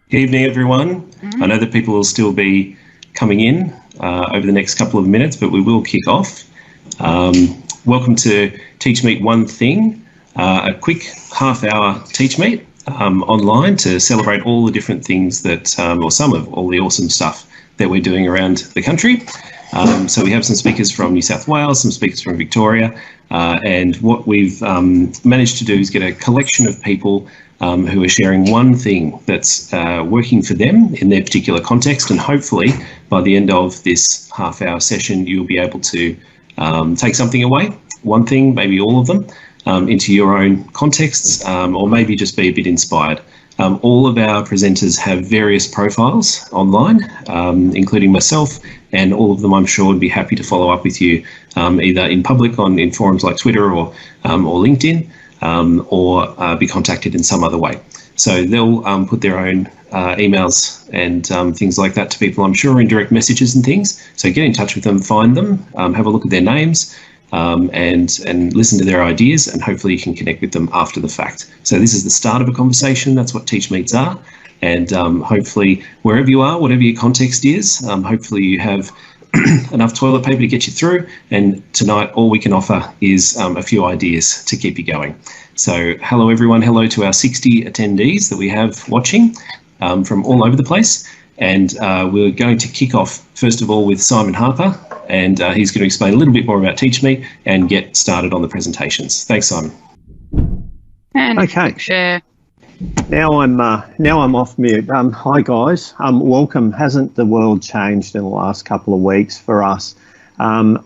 Good evening, everyone. I know that people will still be coming in over the next couple of minutes, but we will kick off. Welcome to Teach Meet One Thing, a quick half-hour Teach Meet online to celebrate all the different things that, or some of all the awesome stuff that we're doing around the country. So we have some speakers from New South Wales, some speakers from Victoria, and what we've managed to do is get a collection of people who are sharing one thing that's working for them in their particular context, and hopefully by the end of this half-hour session you'll be able to take something away, one thing, maybe all of them, into your own contexts, or maybe just be a bit inspired. All of our presenters have various profiles online, including myself, and all of them I'm sure would be happy to follow up with you either in public in forums like Twitter or LinkedIn, or be contacted in some other way. So they'll put their own emails and things like that to people, I'm sure, in direct messages and things. So get in touch with them, find them, have a look at their names, and listen to their ideas, and hopefully you can connect with them after the fact. So this is the start of a conversation. That's what Teach Meets are. And hopefully wherever you are, whatever your context is, hopefully you have enough toilet paper to get you through, and tonight all we can offer is a few ideas to keep you going. So hello everyone, hello to our 60 attendees that we have watching from all over the place, and we're going to kick off first of all with Simon Harper, and he's going to explain a little bit more about Teach Meet and get started on the presentations. Thanks, Simon. And okay. Share. Now I'm off mute. Hi guys, welcome. Hasn't the world changed in the last couple of weeks for us?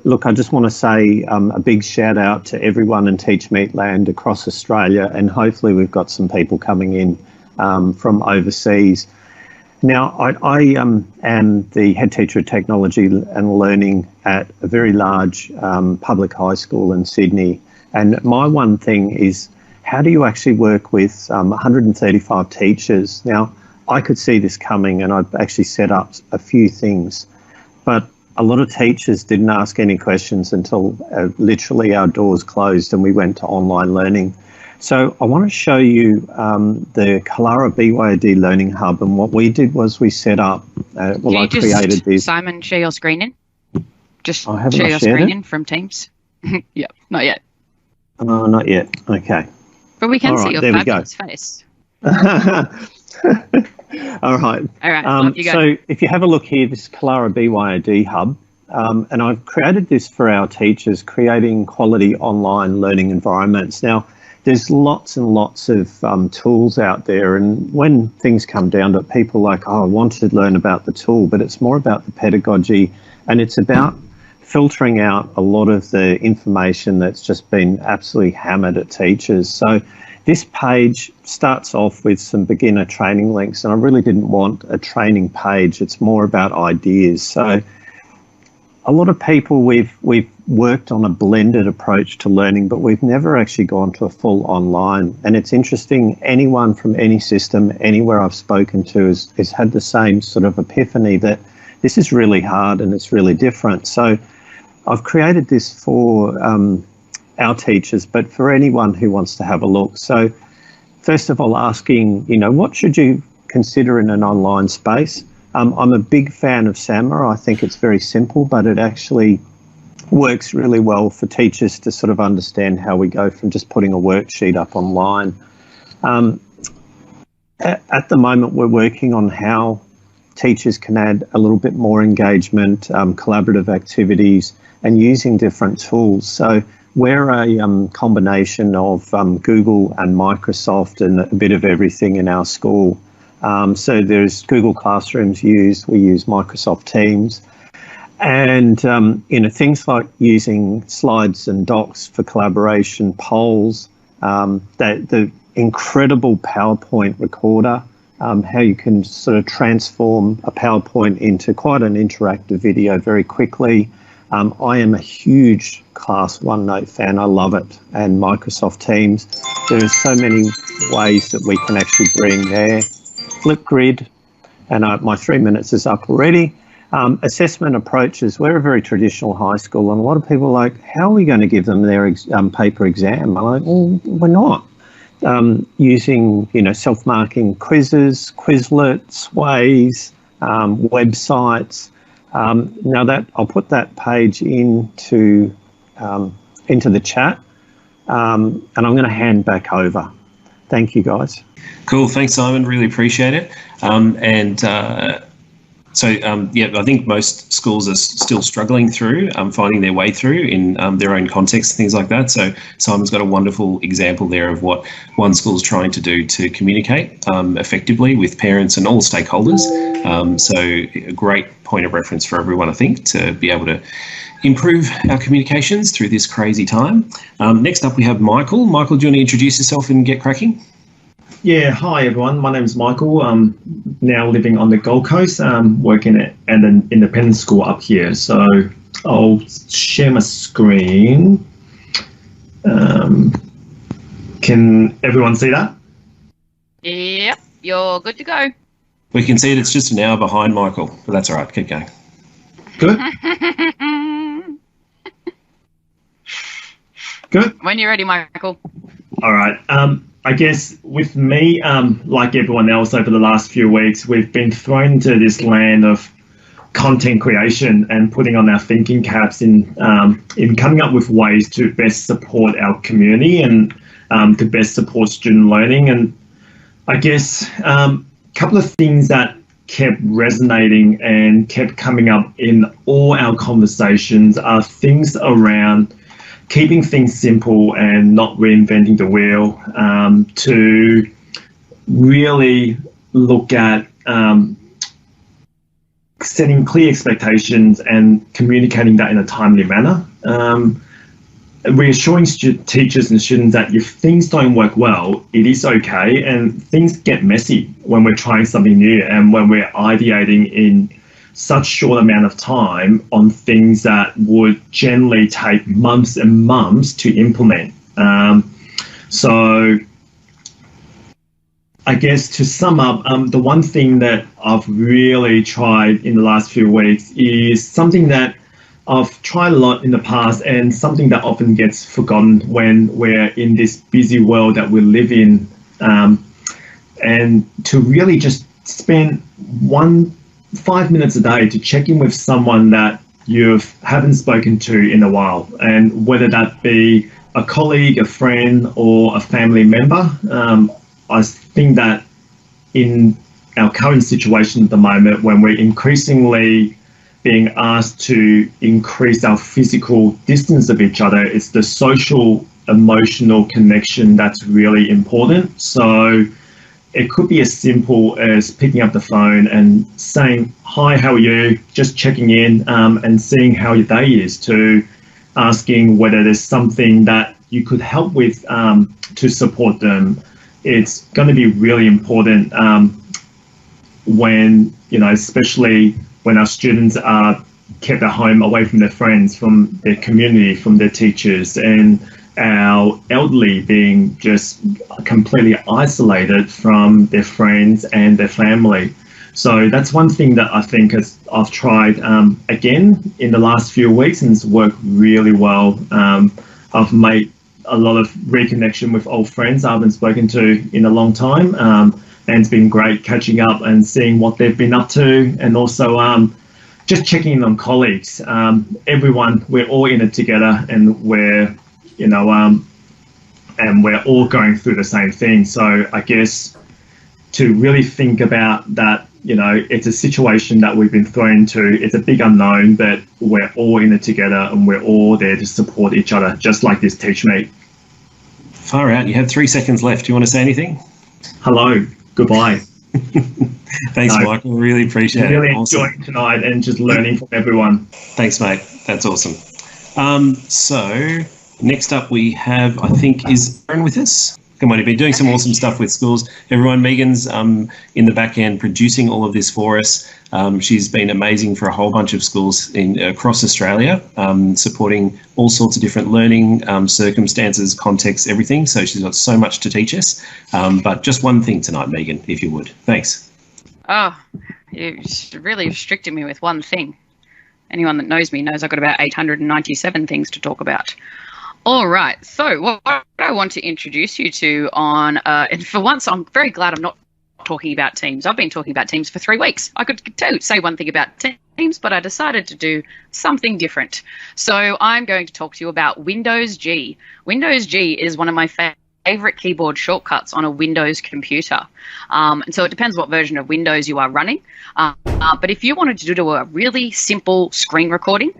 Look, I just want to say a big shout out to everyone in Teach Meet land across Australia, and hopefully we've got some people coming in from overseas. Now, I am the head teacher of technology and learning at a very large public high school in Sydney, and my one thing is, how do you actually work with 135 teachers? Now, I could see this coming, and I've actually set up a few things, but a lot of teachers didn't ask any questions until literally our doors closed and we went to online learning. So I want to show you the Kalara BYOD Learning Hub, and what we did was we set up, I created this. Simon, share your screen in. Just share your screen in from Teams. Yep, not yet. Not yet, okay. But we can All see right, your there we fabulous face. All right. All right, off you go. So if you have a look here, this Kalara BYOD Hub, and I've created this for our teachers, creating quality online learning environments. Now, there's lots and lots of tools out there, and when things come down to it, people are like, oh, I want to learn about the tool, but it's more about the pedagogy, and it's about filtering out a lot of the information that's just been absolutely hammered at teachers. So this page starts off with some beginner training links, and I really didn't want a training page. It's more about ideas. So a lot of people, we've worked on a blended approach to learning, but we've never actually gone to a full online. And it's interesting, anyone from any system, anywhere I've spoken to has had the same sort of epiphany that this is really hard and it's really different. So I've created this for our teachers, but for anyone who wants to have a look. So first of all, asking, what should you consider in an online space? I'm a big fan of SAMR. I think it's very simple, but it actually works really well for teachers to sort of understand how we go from just putting a worksheet up online. At the moment, we're working on how teachers can add a little bit more engagement, collaborative activities, and using different tools. So we're a combination of Google and Microsoft and a bit of everything in our school. So there's Google Classrooms used, we use Microsoft Teams, and things like using slides and docs for collaboration, polls, the incredible PowerPoint recorder, how you can sort of transform a PowerPoint into quite an interactive video very quickly. I am a huge Class OneNote fan. I love it. And Microsoft Teams. There are so many ways that we can actually bring there. Flipgrid, and my 3 minutes is up already. Assessment approaches. We're a very traditional high school, and a lot of people are like, how are we going to give them their paper exam? I'm like, well, we're not. using, self-marking quizzes, Quizlets, ways, websites. Now that I'll put that page into the chat, and I'm going to hand back over. Thank you, guys. Cool. Thanks, Simon. Really appreciate it. I think most schools are still struggling through finding their way through in their own context, things like that. So Simon's got a wonderful example there of what one school is trying to do to communicate effectively with parents and all stakeholders. So a great point of reference for everyone, I think, to be able to improve our communications through this crazy time. Next up, we have Michael. Michael, do you want to introduce yourself and get cracking? Yeah, hi everyone. My name is Michael. I'm now living on the Gold Coast, working at an independent school up here. So I'll share my screen. Can everyone see that? Yep, you're good to go. We can see it. It's just an hour behind Michael, but that's all right. Keep going. Good. Good. When you're ready, Michael. All right. I guess with me, like everyone else over the last few weeks, we've been thrown into this land of content creation and putting on our thinking caps in coming up with ways to best support our community and to best support student learning. And I guess a couple of things that kept resonating and kept coming up in all our conversations are things around keeping things simple and not reinventing the wheel, to really look at setting clear expectations and communicating that in a timely manner, reassuring teachers and students that if things don't work well, it is okay, and things get messy when we're trying something new and when we're ideating in such short amount of time on things that would generally take months and months to implement. So I guess to sum up, the one thing that I've really tried in the last few weeks is something that I've tried a lot in the past and something that often gets forgotten when we're in this busy world that we live in, and to really just spend 5 minutes a day to check in with someone that you haven't spoken to in a while, and whether that be a colleague, a friend, or a family member. I think that in our current situation at the moment, when we're increasingly being asked to increase our physical distance of each other, it's the social, emotional connection that's really important. So it could be as simple as picking up the phone and saying, hi, how are you? Just checking in and seeing how your day is, to asking whether there's something that you could help with to support them. It's going to be really important when, especially when our students are kept at home away from their friends, from their community, from their teachers, and our elderly being just completely isolated from their friends and their family. So that's one thing that I think I've tried again in the last few weeks, and it's worked really well. I've made a lot of reconnection with old friends I haven't spoken to in a long time, and it's been great catching up and seeing what they've been up to, and also just checking in on colleagues. Everyone, we're all in it together, and we're and we're all going through the same thing. So I guess to really think about that, it's a situation that we've been thrown into. It's a big unknown, but we're all in it together and we're all there to support each other, just like this Teach Meet. Far out. You have 3 seconds left. Do you want to say anything? Hello. Goodbye. Thanks, Michael. Really appreciate it. Really enjoying tonight and just learning from everyone. Thanks, mate. That's awesome. So next up we have, I think, is Aaron with us? Come on, you've been doing some awesome stuff with schools. Everyone, Megan's in the back end producing all of this for us. She's been amazing for a whole bunch of schools across Australia, supporting all sorts of different learning circumstances, contexts, everything. So she's got so much to teach us. But just one thing tonight, Megan, if you would. Thanks. Oh, you're really restricting me with one thing. Anyone that knows me knows I've got about 897 things to talk about. All right. So what I want to introduce you to on, and for once, I'm very glad I'm not talking about Teams. I've been talking about Teams for 3 weeks. I could say one thing about Teams, but I decided to do something different. So I'm going to talk to you about Windows G. Windows G is one of my favorite keyboard shortcuts on a Windows computer. And so it depends what version of Windows you are running. But if you wanted to do a really simple screen recording,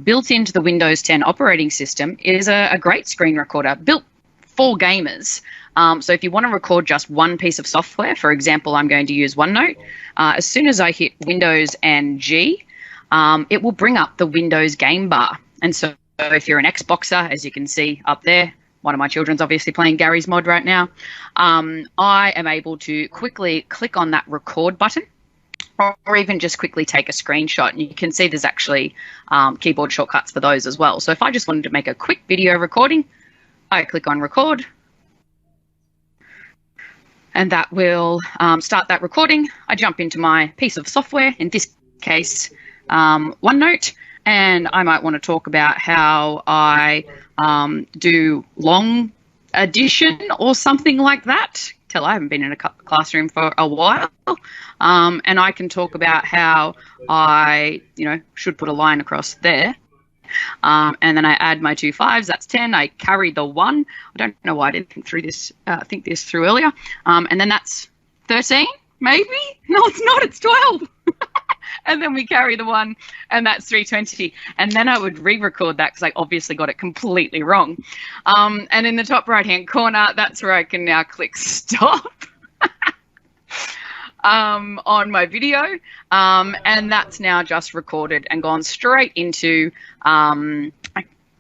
built into the Windows 10 operating system is a great screen recorder built for gamers. So if you want to record just one piece of software, for example, I'm going to use OneNote. As soon as I hit Windows and G, it will bring up the Windows game bar. And so if you're an Xboxer, as you can see up there, one of my children's obviously playing Gary's Mod right now, I am able to quickly click on that record button, or even just quickly take a screenshot. And you can see there's actually keyboard shortcuts for those as well. So if I just wanted to make a quick video recording, I click on record, and that will start that recording. I jump into my piece of software, in this case, OneNote, and I might want to talk about how I do long addition or something like that. I haven't been in a classroom for a while, and I can talk about how I, should put a line across there, and then I add my 2 5s. That's 10. I carry the 1. I don't know why I didn't think this through earlier, and then that's 13. Maybe no, it's not. It's 12. And then we carry the 1, and that's 320. And then I would re-record that because I obviously got it completely wrong. And in the top right-hand corner, that's where I can now click stop on my video. And that's now just recorded and gone straight into my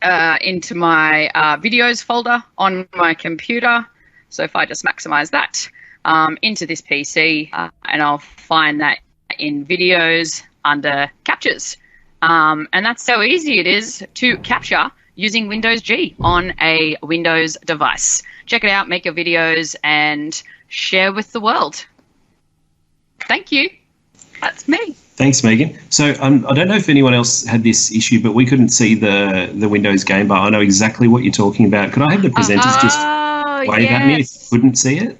videos folder on my computer. So if I just maximize that into this PC, and I'll find that in videos under captures. And that's how easy it is to capture using Windows G on a Windows device. Check it out, make your videos, and share with the world. Thank you. That's me. Thanks, Megan. So I don't know if anyone else had this issue, but we couldn't see the Windows game bar. I know exactly what you're talking about. Could I have the presenters just wave at me if you couldn't see it?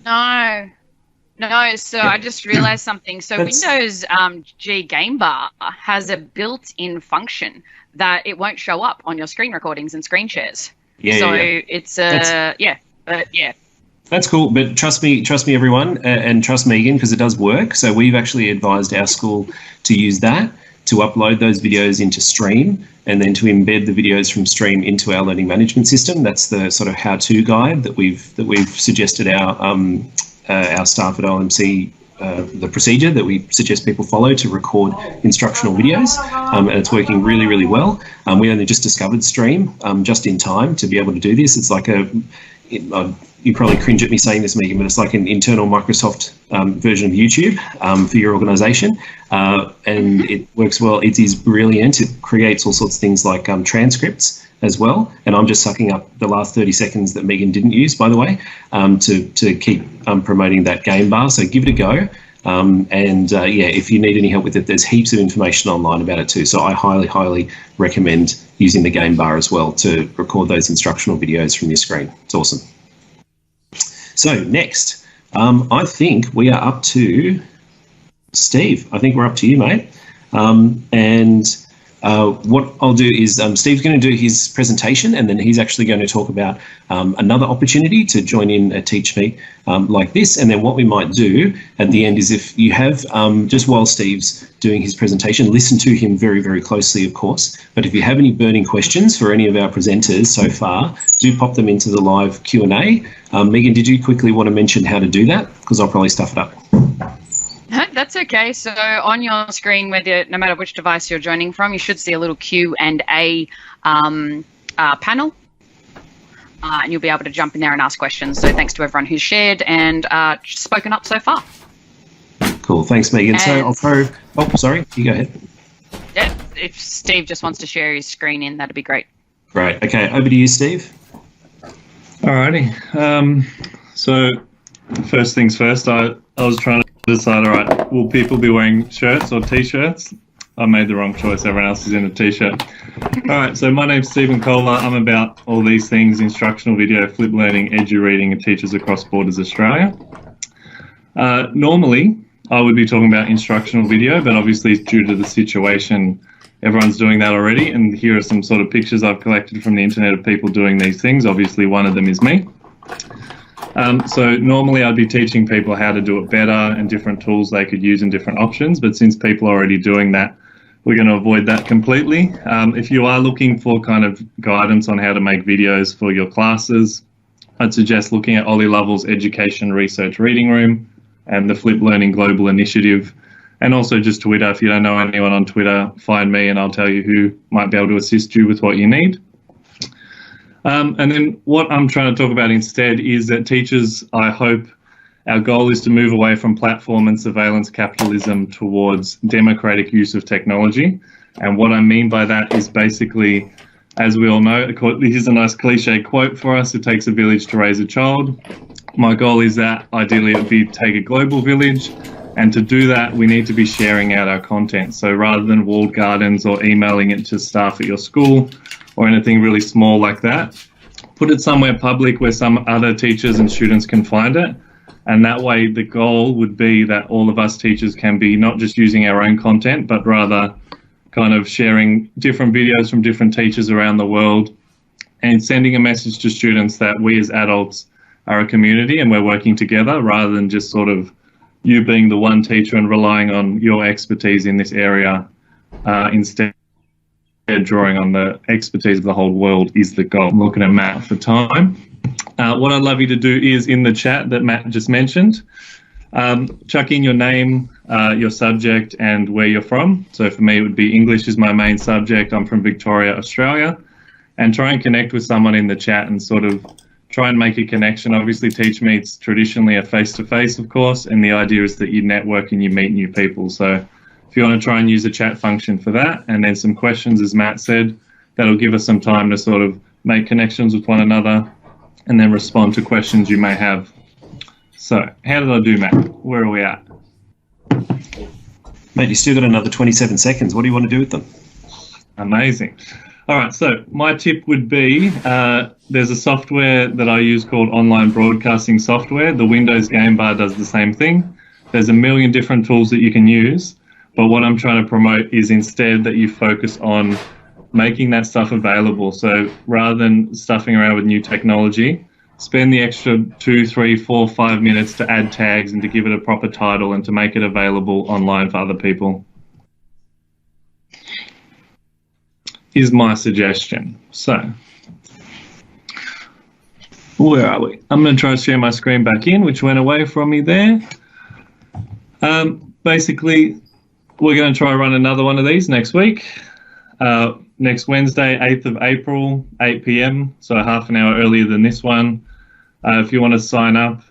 No, so I just realized something. So Windows G Game Bar has a built-in function that it won't show up on your screen recordings and screen shares. It's That's cool, but trust me, everyone, and trust Megan, because it does work. So we've actually advised our school to use that to upload those videos into Stream, and then to embed the videos from Stream into our learning management system. That's the sort of how-to guide that we've suggested our staff at OMC, the procedure that we suggest people follow to record instructional videos, and it's working really, really well. We only just discovered Stream just in time to be able to do this. It's like you probably cringe at me saying this, Megan, but it's like an internal Microsoft version of YouTube for your organisation, and it works well. It is brilliant. It creates all sorts of things like transcripts as well, and I'm just sucking up the last 30 seconds that Megan didn't use, by the way, to keep promoting that game bar. So give it a go, if you need any help with it, there's heaps of information online about it too. So I highly recommend using the game bar as well to record those instructional videos from your screen. It's awesome. So next, I think we are up to Steve. I think we're up to you, mate. What I'll do is Steve's going to do his presentation, and then he's actually going to talk about another opportunity to join in a Teach Meet like this. And then what we might do at the end is, if you have, just while Steve's doing his presentation, listen to him very, very closely, of course. But if you have any burning questions for any of our presenters so far, do pop them into the live Q&A. Megan, did you quickly want to mention how to do that? Because I'll probably stuff it up. No, that's okay. So on your screen, no matter which device you're joining from, you should see a little Q&A panel, and you'll be able to jump in there and ask questions. So thanks to everyone who's shared and spoken up so far. Cool, thanks, Megan. So I'll throw. Oh, sorry, you go ahead. Yeah, if Steve just wants to share his screen in, that'd be great. Great. Okay, over to you, Steve. Alrighty. So first things first, I was trying to decide, all right, will people be wearing shirts or T-shirts? I made the wrong choice. Everyone else is in a t-shirt. All right, so my name's Stephen Kohler. I'm about all these things: instructional video, flip learning, edu reading, and teachers across borders Australia. Normally, I would be talking about instructional video, but obviously due to the situation, everyone's doing that already. And here are some sort of pictures I've collected from the internet of people doing these things. Obviously, one of them is me. So normally I'd be teaching people how to do it better and different tools they could use and different options. But since people are already doing that, we're going to avoid that completely. If you are looking for kind of guidance on how to make videos for your classes, I'd suggest looking at Ollie Lovell's Education Research Reading Room and the Flip Learning Global Initiative, and also just Twitter. If you don't know anyone on Twitter, find me and I'll tell you who might be able to assist you with what you need. And then what I'm trying to talk about instead is that teachers, I hope, our goal is to move away from platform and surveillance capitalism towards democratic use of technology. And what I mean by that is basically, as we all know, here's a nice cliche quote for us: it takes a village to raise a child. My goal is that ideally it would be take a global village, and to do that we need to be sharing out our content. So rather than walled gardens or emailing it to staff at your school or anything really small like that, put it somewhere public where some other teachers and students can find it. And that way the goal would be that all of us teachers can be not just using our own content, but rather kind of sharing different videos from different teachers around the world and sending a message to students that we as adults are a community and we're working together, rather than just sort of you being the one teacher and relying on your expertise in this area. Instead, drawing on the expertise of the whole world is the goal. I'm looking at Matt for time. What I'd love you to do is, in the chat that Matt just mentioned, chuck in your name, your subject, and where you're from. So for me, it would be English is my main subject. I'm from Victoria, Australia. And try and connect with someone in the chat and sort of try and make a connection. Obviously, Teach Meets traditionally are face-to-face, of course, and the idea is that you network and you meet new people. So if you want to try and use the chat function for that, and then some questions, as Matt said, that'll give us some time to sort of make connections with one another and then respond to questions you may have. So how did I do, Matt? Where are we at? Mate, you still got another 27 seconds. What do you want to do with them? Amazing. All right, so my tip would be there's a software that I use called online broadcasting software. The Windows game bar does the same thing. There's a million different tools that you can use, but what I'm trying to promote is instead that you focus on making that stuff available. So rather than stuffing around with new technology, spend the extra 2, 3, 4, 5 minutes to add tags and to give it a proper title and to make it available online for other people. Is my suggestion. So, where are we? I'm going to try to share my screen back in, which went away from me there. Basically, we're going to try run another one of these next week. Next Wednesday, 8th of April, 8 p.m, so half an hour earlier than this one. If you want to sign up,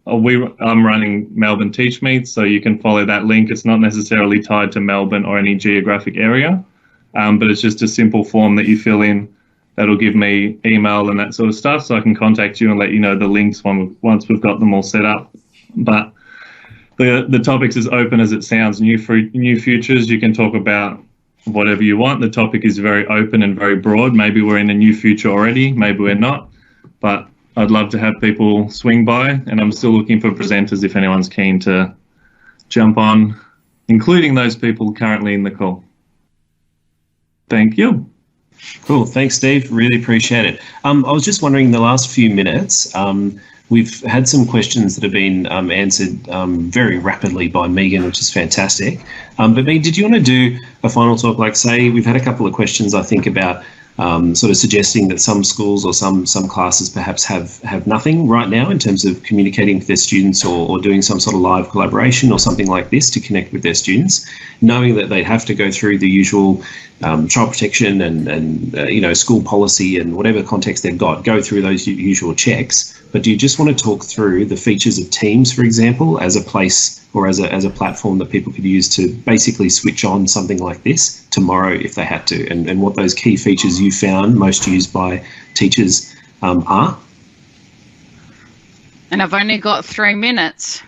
I'm running Melbourne Teach Meet, so you can follow that link. It's not necessarily tied to Melbourne or any geographic area. But it's just a simple form that you fill in that'll give me email and that sort of stuff, so I can contact you and let you know the links once we've got them all set up. But the topic's as open as it sounds. New futures, you can talk about whatever you want. The topic is very open and very broad. Maybe we're in a new future already, maybe we're not, but I'd love to have people swing by, and I'm still looking for presenters if anyone's keen to jump on, including those people currently in the call. Thank you. Cool. Thanks, Steve. Really appreciate it. I was just wondering, in the last few minutes, we've had some questions that have been answered very rapidly by Megan, which is fantastic. But Megan, did you want to do a final talk? Like, say, we've had a couple of questions, I think, about sort of suggesting that some schools or some classes perhaps have nothing right now in terms of communicating with their students or doing some sort of live collaboration or something like this to connect with their students, knowing that they'd have to go through the usual child protection and school policy and whatever context they've got, go through those usual checks. But do you just want to talk through the features of Teams, for example, as a place or as a platform that people could use to basically switch on something like this tomorrow if they had to, and what those key features you found most used by teachers are? And I've only got 3 minutes.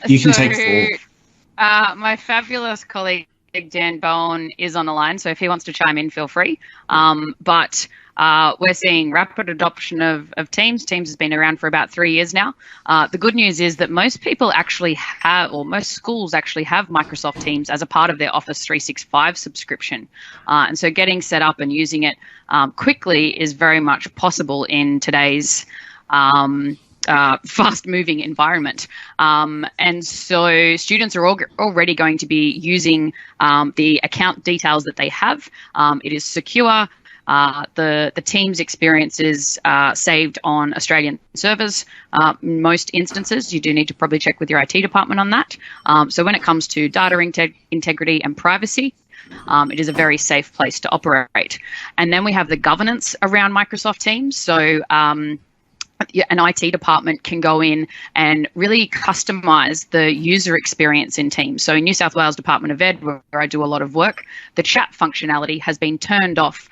You can take 4. My fabulous colleague Dan Bowen is on the line, so if he wants to chime in, feel free. But we're seeing rapid adoption of Teams. Teams has been around for about 3 years now. The good news is that most people actually have, or most schools actually have Microsoft Teams as a part of their Office 365 subscription. And so getting set up and using it quickly is very much possible in today's fast-moving environment. And so students are already going to be using the account details that they have. It is secure. The Teams experience is saved on Australian servers. In most instances, you do need to probably check with your IT department on that. So when it comes to data integrity and privacy, it is a very safe place to operate. And then we have the governance around Microsoft Teams. So an IT department can go in and really customize the user experience in Teams. So in New South Wales Department of Ed, where I do a lot of work, the chat functionality has been turned off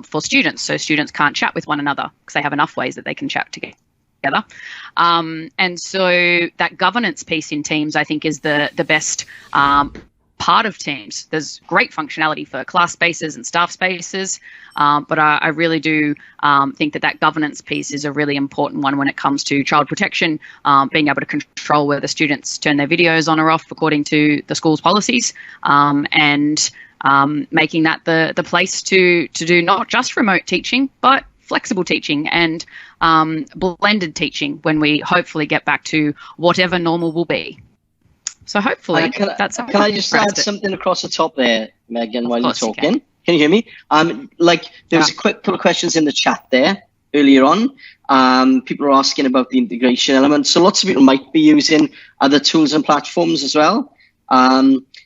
for students. So students can't chat with one another because they have enough ways that they can chat together. And so that governance piece in Teams, I think, is the best part of Teams. There's great functionality for class spaces and staff spaces, but I really do think that governance piece is a really important one when it comes to child protection, being able to control whether students turn their videos on or off according to the school's policies, and making that the place to do not just remote teaching, but flexible teaching and blended teaching when we hopefully get back to whatever normal will be. So hopefully that's how Can I just add something across the top there, Megan, while you're talking? You can you hear me? There was a quick couple of questions in the chat there earlier on. People are asking about the integration element. So lots of people might be using other tools and platforms as well.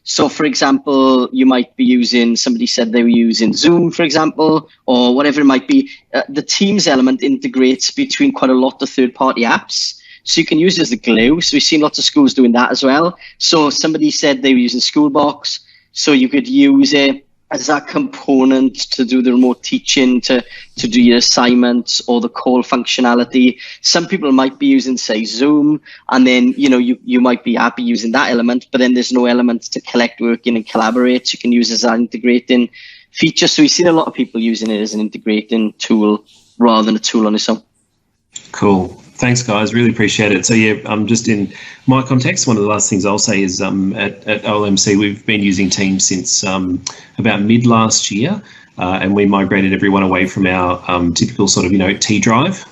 So for example, you might be using, somebody said they were using Zoom, for example, or whatever it might be. The Teams element integrates between quite a lot of third-party apps. So you can use it as the glue. So we've seen lots of schools doing that as well. So somebody said they were using Schoolbox. So you could use it as that component to do the remote teaching, to do your assignments or the call functionality. Some people might be using, say, Zoom, and then, you might be happy using that element, but then there's no element to collect working and collaborate. So you can use it as an integrating feature. So we've seen a lot of people using it as an integrating tool rather than a tool on its own. Cool. Thanks, guys. Really appreciate it. So, just in my context, one of the last things I'll say is at OLMC, we've been using Teams since about mid last year, and we migrated everyone away from our typical sort of, T drive,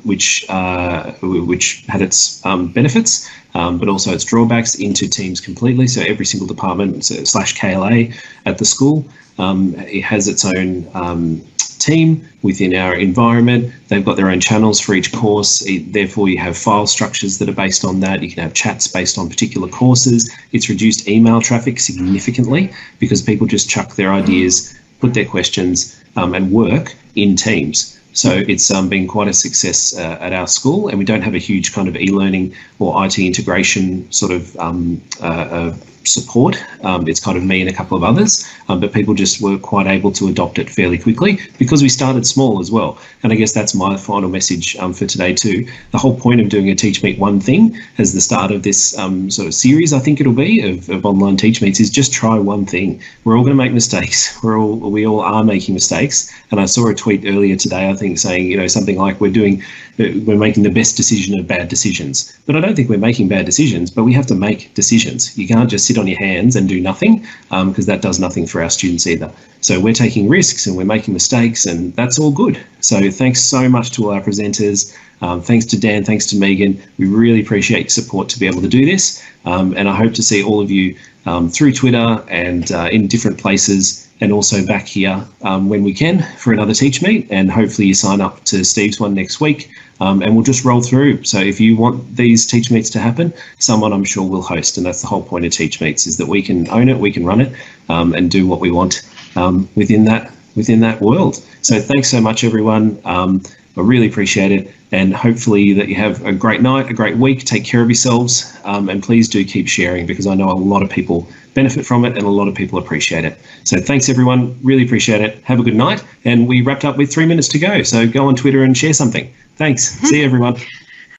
which had its benefits, but also its drawbacks, into Teams completely. So every single department / KLA at the school, it has its own team within our environment. They've got their own channels for each course. Therefore, you have file structures that are based on that. You can have chats based on particular courses. It's reduced email traffic significantly because people just chuck their ideas, put their questions, and work in Teams. So it's been quite a success at our school, and we don't have a huge kind of e-learning or IT integration sort of support. It's kind of me and a couple of others, but people just were quite able to adopt it fairly quickly because we started small as well. And I guess that's my final message for today too. The whole point of doing a Teach Meet One thing as the start of this sort of series, I think it'll be, of online Teach Meets, is just try one thing. We're all going to make mistakes. We all are making mistakes. And I saw a tweet earlier today, I think, saying, something like we're making the best decision of bad decisions. But I don't think we're making bad decisions, but we have to make decisions. You can't just sit on your hands and do nothing, because that does nothing for our students either. So we're taking risks and we're making mistakes, and that's all good. So thanks so much to all our presenters. Thanks to Dan, thanks to Megan. We really appreciate your support to be able to do this. And I hope to see all of you through Twitter and in different places, and also back here when we can for another Teach Meet. And hopefully you sign up to Steve's one next week, and we'll just roll through. So if you want these Teach Meets to happen, someone I'm sure will host. And that's the whole point of Teach Meets, is that we can own it, we can run it, and do what we want within that world. So thanks so much, everyone. I really appreciate it, and hopefully that you have a great night, a great week. Take care of yourselves, and please do keep sharing, because I know a lot of people benefit from it and a lot of people appreciate it. So thanks, everyone. Really appreciate it. Have a good night. And we wrapped up with 3 minutes to go. So go on Twitter and share something. Thanks. See you, everyone.